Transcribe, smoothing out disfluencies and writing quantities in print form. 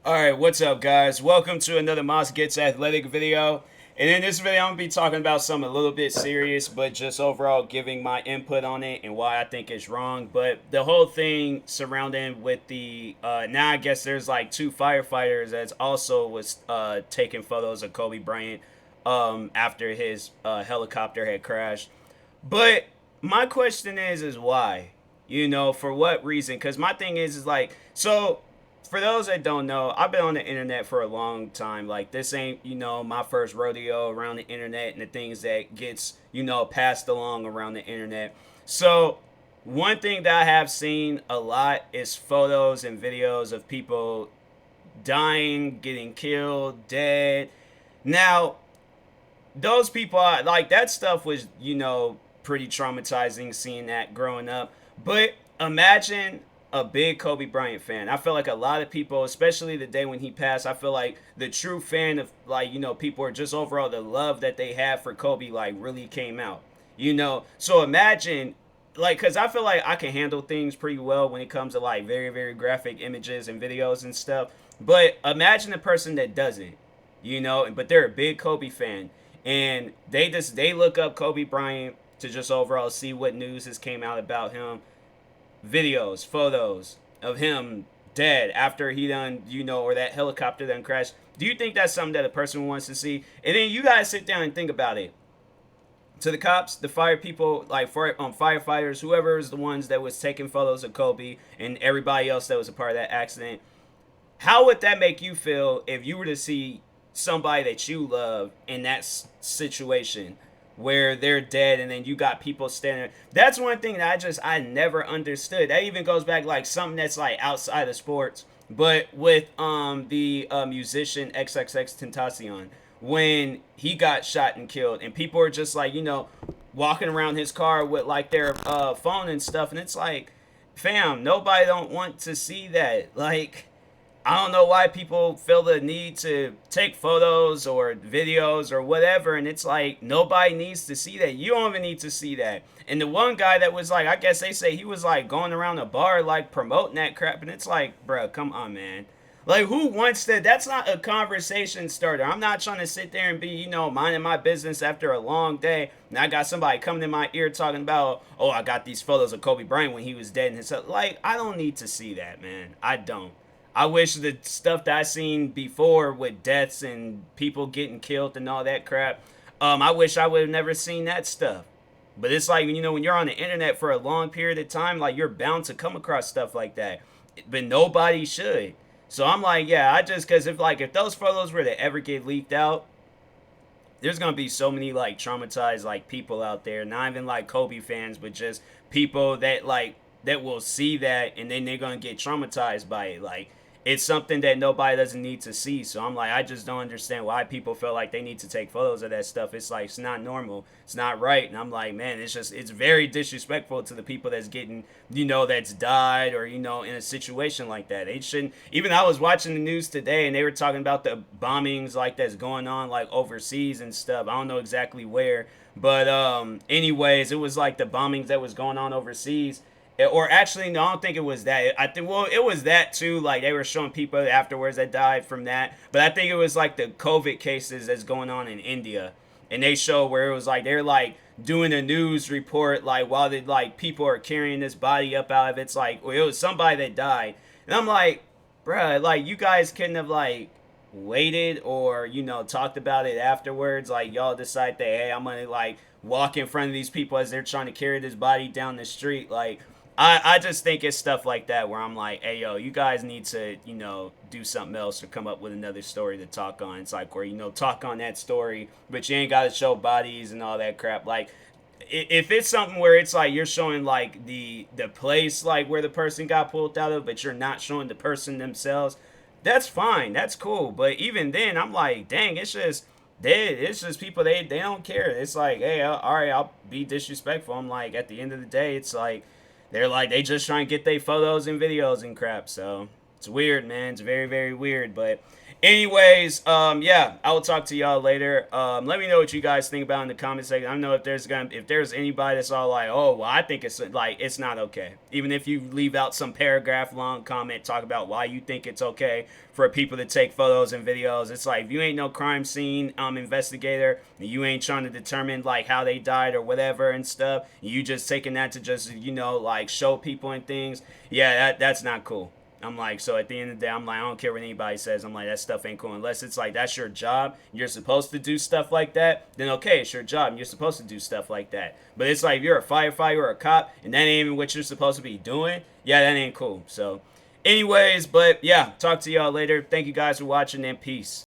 Alright, what's up guys? Welcome to another Moss Gets Athletic video. And in this video I'm going to be talking about something a little bit serious, but just overall giving my input on it and why I think it's wrong. But the whole thing surrounding with the, now I guess there's like two firefighters that also was taking photos of Kobe Bryant after his helicopter had crashed. But my question is why? You know, for what reason? Because my thing is like, so for those that don't know, I've been on the internet for a long time. Like this ain't, my first rodeo around the internet and the things that gets, passed along around the internet. So one thing that I have seen a lot is photos and videos of people dying, getting killed, dead. Now, those people like that stuff was, pretty traumatizing seeing that growing up. But imagine a big Kobe Bryant fan. I feel like a lot of people, especially the day when he passed, I feel like the true fan of like, people are just overall the love that they have for Kobe like really came out. So imagine like cuz I feel like I can handle things pretty well when it comes to like very very graphic images and videos and stuff. But imagine a person that doesn't, but they're a big Kobe fan and they look up Kobe Bryant to just overall see what news has came out about him, videos, photos of him dead after he done, or that helicopter done crashed. Do you think that's something that a person wants to see? And then you guys sit down and think about it. To the cops, the fire people, like firefighters, whoever is the ones that was taking photos of Kobe and everybody else that was a part of that accident, how would that make you feel if you were to see somebody that you love in that situation where they're dead and then you got people standing? That's one thing that I never understood. That even goes back like something that's like outside of sports, but with the musician XXX Tentacion, when he got shot and killed and people are just like, walking around his car with like their phone and stuff, and it's like, fam, nobody don't want to see that. Like, I don't know why people feel the need to take photos or videos or whatever, and it's like nobody needs to see that. You don't even need to see that. And the one guy that was like, I guess they say he was like going around a bar like promoting that crap, and it's like, bro, come on, man. Like, who wants to? That's not a conversation starter. I'm not trying to sit there and be, minding my business after a long day. And I got somebody coming in my ear talking about, oh, I got these photos of Kobe Bryant when he was dead. And it's like, I don't need to see that, man. I don't. I wish the stuff that I seen before with deaths and people getting killed and all that crap, I wish I would have never seen that stuff. But it's like, when you're on the internet for a long period of time, like you're bound to come across stuff like that. But nobody should. So I'm like, yeah, because if those photos were to ever get leaked out, there's gonna be so many like traumatized like people out there, not even like Kobe fans, but just people that like that will see that and then they're gonna get traumatized by it. Like, it's something that nobody doesn't need to see. So I'm like, I just don't understand why people feel like they need to take photos of that stuff. It's like, it's not normal. It's not right. And I'm like, man, it's very disrespectful to the people that's getting, that's died or, in a situation like that. They shouldn't. Even I was watching the news today and they were talking about the bombings like that's going on like overseas and stuff. I don't know exactly where. But anyways, it was like the bombings that was going on overseas, or actually no, I don't think it was that. I think, well, it was that too. Like they were showing people afterwards that died from that, but I think it was like the COVID cases that's going on in India, and they show where it was like they're like doing a news report like while they like people are carrying this body up out of it's like, well, it was somebody that died, and I'm like, bruh, like you guys couldn't have like waited or talked about it afterwards. Like y'all decide that, hey, I'm gonna like walk in front of these people as they're trying to carry this body down the street. Like, I just think it's stuff like that where I'm like, hey, yo, you guys need to, do something else or come up with another story to talk on. It's like where, talk on that story, but you ain't got to show bodies and all that crap. Like, if it's something where it's like you're showing like the place like where the person got pulled out of, but you're not showing the person themselves, that's fine. That's cool. But even then, I'm like, dang, it's just people, they don't care. It's like, hey, all right, I'll be disrespectful. I'm like, at the end of the day, it's like they're just trying to get their photos and videos and crap. So It's weird, man. It's very, very weird. But anyways, yeah, I will talk to y'all later. Let me know what you guys think about in the comment section. I don't know if there's anybody that's all like, oh, well, I think it's like it's not okay. Even if you leave out some paragraph long comment, talk about why you think it's okay for people to take photos and videos. It's like if you ain't no crime scene investigator, and you ain't trying to determine like how they died or whatever and stuff. You just taking that to just like show people and things. Yeah, that's not cool. I'm like, so at the end of the day, I'm like, I don't care what anybody says. I'm like, that stuff ain't cool. Unless it's like, that's your job. You're supposed to do stuff like that. Then okay, it's your job. And you're supposed to do stuff like that. But it's like, if you're a firefighter or a cop, and that ain't even what you're supposed to be doing. Yeah, that ain't cool. So anyways, but yeah, talk to y'all later. Thank you guys for watching, and peace.